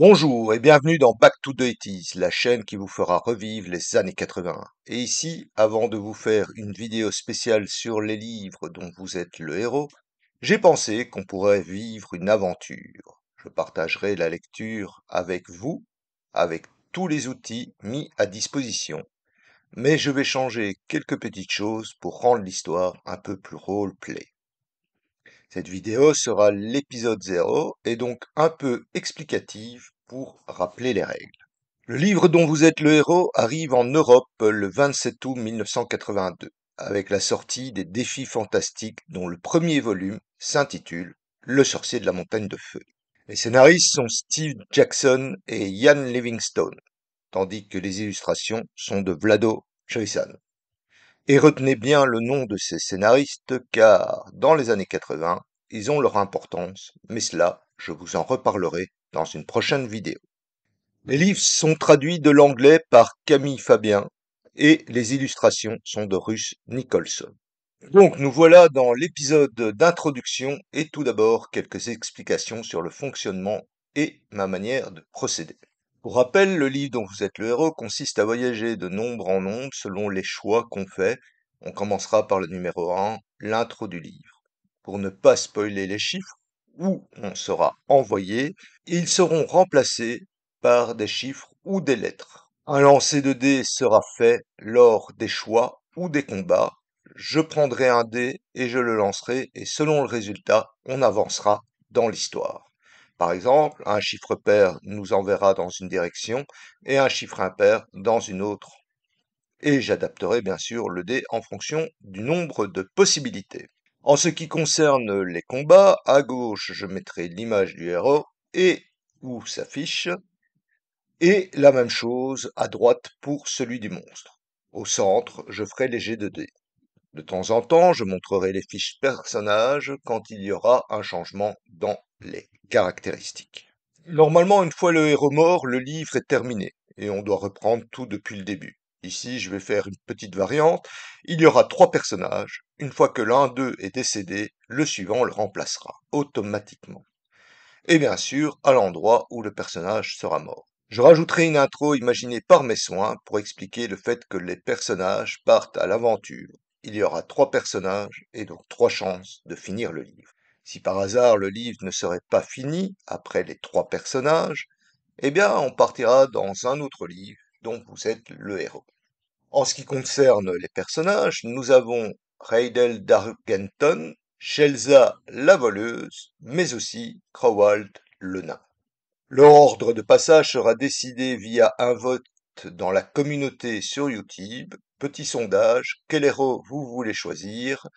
Bonjour et bienvenue dans Back to the 80s, la chaîne qui vous fera revivre les années 80. Et ici, avant de vous faire une vidéo spéciale sur les livres dont vous êtes le héros, j'ai pensé qu'on pourrait vivre une aventure. Je partagerai la lecture avec vous, avec tous les outils mis à disposition. Mais je vais changer quelques petites choses pour rendre l'histoire un peu plus roleplay. Cette vidéo sera l'épisode 0 et donc un peu explicative pour rappeler les règles. Le livre dont vous êtes le héros arrive en Europe le 27 août 1982, avec la sortie des Défis Fantastiques dont le premier volume s'intitule Le sorcier de la montagne de feu. Les scénaristes sont Steve Jackson et Ian Livingstone, tandis que les illustrations sont de Vlado Chrisan. Et retenez bien le nom de ces scénaristes car, dans les années 80, ils ont leur importance, mais cela, je vous en reparlerai dans une prochaine vidéo. Les livres sont traduits de l'anglais par Camille Fabien et les illustrations sont de Russ Nicholson. Donc nous voilà dans l'épisode d'introduction et tout d'abord quelques explications sur le fonctionnement et ma manière de procéder. Pour rappel, le livre dont vous êtes le héros consiste à voyager de nombre en nombre selon les choix qu'on fait. On commencera par le numéro 1, l'intro du livre. Pour ne pas spoiler les chiffres, où on sera envoyé, ils seront remplacés par des chiffres ou des lettres. Un lancer de dés sera fait lors des choix ou des combats. Je prendrai un dé et je le lancerai et selon le résultat, on avancera dans l'histoire. Par exemple, un chiffre pair nous enverra dans une direction et un chiffre impair dans une autre. Et j'adapterai bien sûr le dé en fonction du nombre de possibilités. En ce qui concerne les combats, à gauche je mettrai l'image du héros et où s'affiche, et la même chose à droite pour celui du monstre. Au centre, je ferai les jets de dés. De temps en temps, je montrerai les fiches personnages quand il y aura un changement dans les caractéristiques. Normalement, une fois le héros mort, le livre est terminé et on doit reprendre tout depuis le début. Ici, je vais faire une petite variante. Il y aura 3 personnages. Une fois que l'un d'eux est décédé, le suivant le remplacera automatiquement. Et bien sûr, à l'endroit où le personnage sera mort. Je rajouterai une intro imaginée par mes soins pour expliquer le fait que les personnages partent à l'aventure. Il y aura 3 personnages et donc 3 chances de finir le livre. Si par hasard le livre ne serait pas fini après les 3 personnages, eh bien on partira dans un autre livre dont vous êtes le héros. En ce qui concerne les personnages, nous avons Reidel d'Argenton, Shelza la voleuse, mais aussi Crowald le nain. L'ordre de passage sera décidé via un vote dans la communauté sur YouTube. Petit sondage, quel héros vous voulez choisir?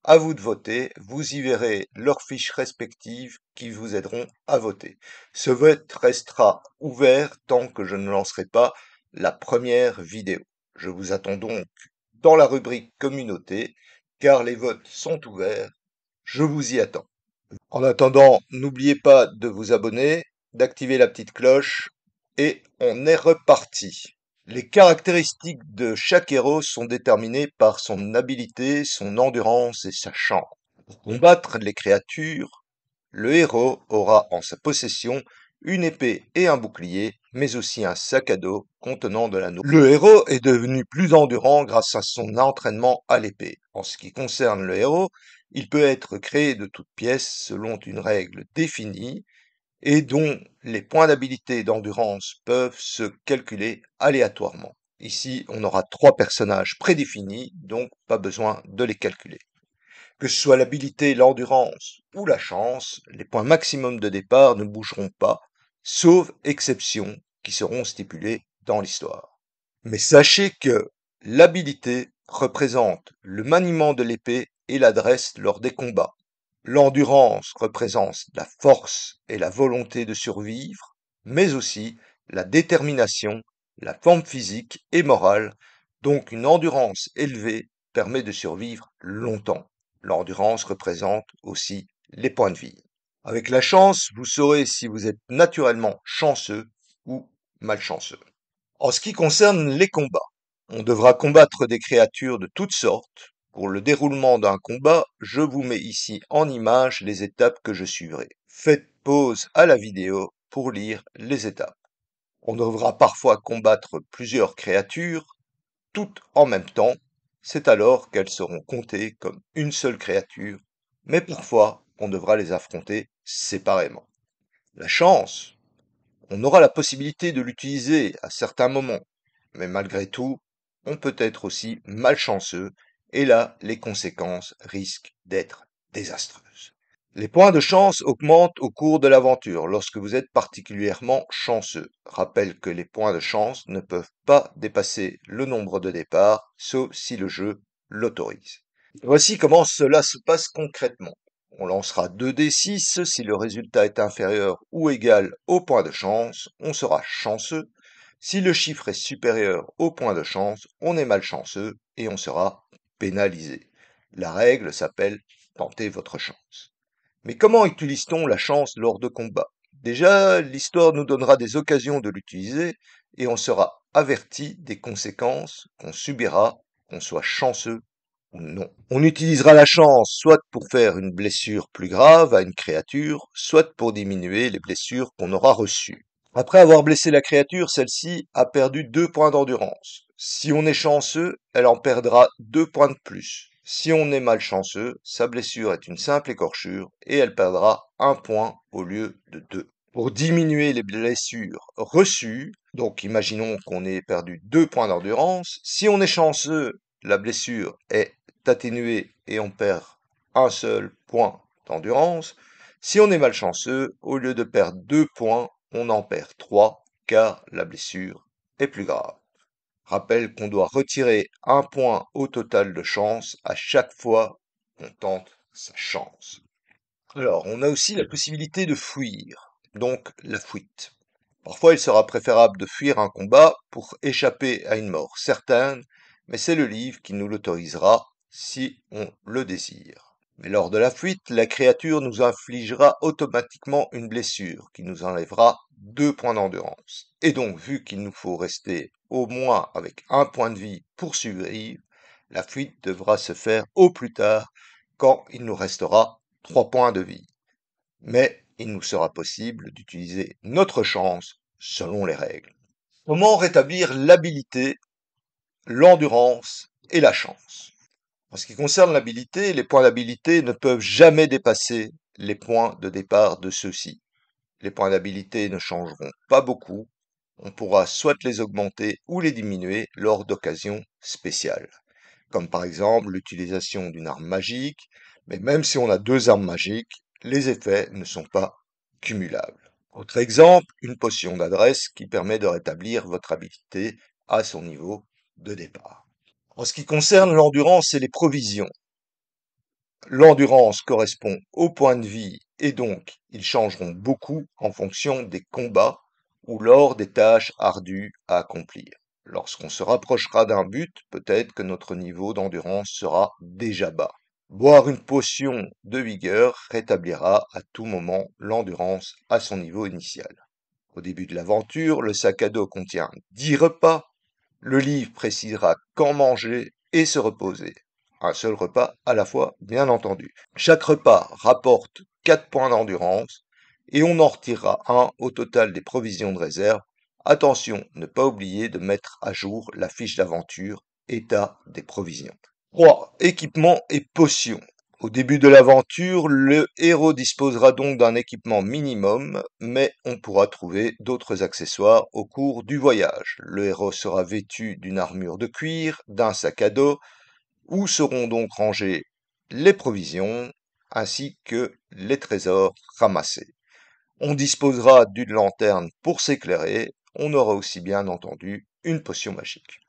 À vous de voter, vous y verrez leurs fiches respectives qui vous aideront à voter. Ce vote restera ouvert tant que je ne lancerai pas la première vidéo. Je vous attends donc dans la rubrique communauté car les votes sont ouverts. Je vous y attends. En attendant, n'oubliez pas de vous abonner, d'activer la petite cloche et on est reparti. Les caractéristiques de chaque héros sont déterminées par son habileté, son endurance et sa chance. Pour combattre les créatures, le héros aura en sa possession une épée et un bouclier, mais aussi un sac à dos contenant de la nourriture. Le héros est devenu plus endurant grâce à son entraînement à l'épée. En ce qui concerne le héros, il peut être créé de toutes pièces selon une règle définie et dont les points d'habilité et d'endurance peuvent se calculer aléatoirement. Ici, on aura 3 personnages prédéfinis, donc pas besoin de les calculer. Que ce soit l'habilité, l'endurance ou la chance, les points maximum de départ ne bougeront pas, sauf exceptions qui seront stipulées dans l'histoire. Mais sachez que l'habilité représente le maniement de l'épée et l'adresse lors des combats. L'endurance représente la force et la volonté de survivre, mais aussi la détermination, la forme physique et morale, donc une endurance élevée permet de survivre longtemps. L'endurance représente aussi les points de vie. Avec la chance, vous saurez si vous êtes naturellement chanceux ou malchanceux. En ce qui concerne les combats, on devra combattre des créatures de toutes sortes. Pour le déroulement d'un combat, je vous mets ici en image les étapes que je suivrai. Faites pause à la vidéo pour lire les étapes. On devra parfois combattre plusieurs créatures, toutes en même temps. C'est alors qu'elles seront comptées comme une seule créature, mais parfois on devra les affronter séparément. La chance, on aura la possibilité de l'utiliser à certains moments, mais malgré tout, on peut être aussi malchanceux, et là, les conséquences risquent d'être désastreuses. Les points de chance augmentent au cours de l'aventure lorsque vous êtes particulièrement chanceux. Rappelle que les points de chance ne peuvent pas dépasser le nombre de départ, sauf si le jeu l'autorise. Voici comment cela se passe concrètement. On lancera 2d6, si le résultat est inférieur ou égal au point de chance, on sera chanceux. Si le chiffre est supérieur au point de chance, on est malchanceux et on sera pénalisé. La règle s'appelle tenter votre chance. Mais comment utilise-t-on la chance lors de combats? Déjà, l'histoire nous donnera des occasions de l'utiliser et on sera averti des conséquences qu'on subira, qu'on soit chanceux ou non. On utilisera la chance soit pour faire une blessure plus grave à une créature, soit pour diminuer les blessures qu'on aura reçues. Après avoir blessé la créature, celle-ci a perdu 2 points d'endurance. Si on est chanceux, elle en perdra 2 points de plus. Si on est malchanceux, sa blessure est une simple écorchure et elle perdra 1 point au lieu de 2. Pour diminuer les blessures reçues, donc imaginons qu'on ait perdu 2 points d'endurance, si on est chanceux, la blessure est atténuée et on perd un seul point d'endurance. Si on est malchanceux, au lieu de perdre 2 points, on en perd 3 car la blessure est plus grave. Rappelle qu'on doit retirer 1 point au total de chance à chaque fois qu'on tente sa chance. Alors, on a aussi la possibilité de fuir, donc la fuite. Parfois, il sera préférable de fuir un combat pour échapper à une mort certaine, mais c'est le livre qui nous l'autorisera si on le désire. Mais lors de la fuite, la créature nous infligera automatiquement une blessure qui nous enlèvera 2 points d'endurance. Et donc, vu qu'il nous faut rester au moins avec 1 point de vie pour survivre, la fuite devra se faire au plus tard quand il nous restera 3 points de vie. Mais il nous sera possible d'utiliser notre chance selon les règles. Comment rétablir l'habilité, l'endurance et la chance? En ce qui concerne l'habilité, les points d'habilité ne peuvent jamais dépasser les points de départ de ceux-ci. Les points d'habilité ne changeront pas beaucoup. On pourra soit les augmenter ou les diminuer lors d'occasions spéciales, comme par exemple l'utilisation d'une arme magique, mais même si on a 2 armes magiques, les effets ne sont pas cumulables. Autre exemple, une potion d'adresse qui permet de rétablir votre habilité à son niveau de départ. En ce qui concerne l'endurance et les provisions, l'endurance correspond au point de vie et donc ils changeront beaucoup en fonction des combats ou lors des tâches ardues à accomplir. Lorsqu'on se rapprochera d'un but, peut-être que notre niveau d'endurance sera déjà bas. Boire une potion de vigueur rétablira à tout moment l'endurance à son niveau initial. Au début de l'aventure, le sac à dos contient 10 repas. Le livre précisera quand manger et se reposer. Un seul repas à la fois, bien entendu. Chaque repas rapporte 4 points d'endurance et on en retirera un au total des provisions de réserve. Attention, ne pas oublier de mettre à jour la fiche d'aventure état des provisions. 3. Équipement et potions. Au début de l'aventure, le héros disposera donc d'un équipement minimum, mais on pourra trouver d'autres accessoires au cours du voyage. Le héros sera vêtu d'une armure de cuir, d'un sac à dos, où seront donc rangées les provisions ainsi que les trésors ramassés. On disposera d'une lanterne pour s'éclairer, on aura aussi bien entendu une potion magique.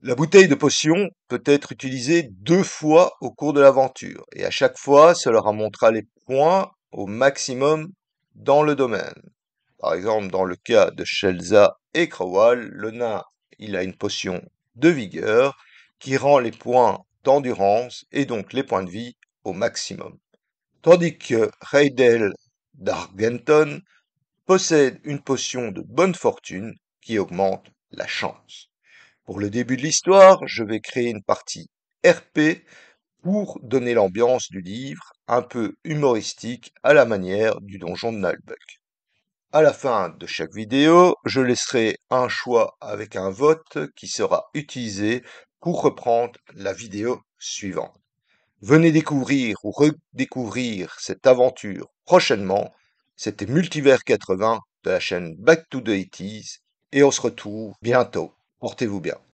La bouteille de potion peut être utilisée 2 fois au cours de l'aventure, et à chaque fois, cela remontera les points au maximum dans le domaine. Par exemple, dans le cas de Shelza et Crowal, le nain, il a une potion de vigueur qui rend les points d'endurance et donc les points de vie au maximum. Tandis que Reidel d'Argenton possède une potion de bonne fortune qui augmente la chance. Pour le début de l'histoire, je vais créer une partie RP pour donner l'ambiance du livre, un peu humoristique à la manière du donjon de Nalbuck. À la fin de chaque vidéo, je laisserai un choix avec un vote qui sera utilisé pour reprendre la vidéo suivante. Venez découvrir ou redécouvrir cette aventure prochainement. C'était Multivers 80 de la chaîne Back to the 80s et on se retrouve bientôt. Portez-vous bien.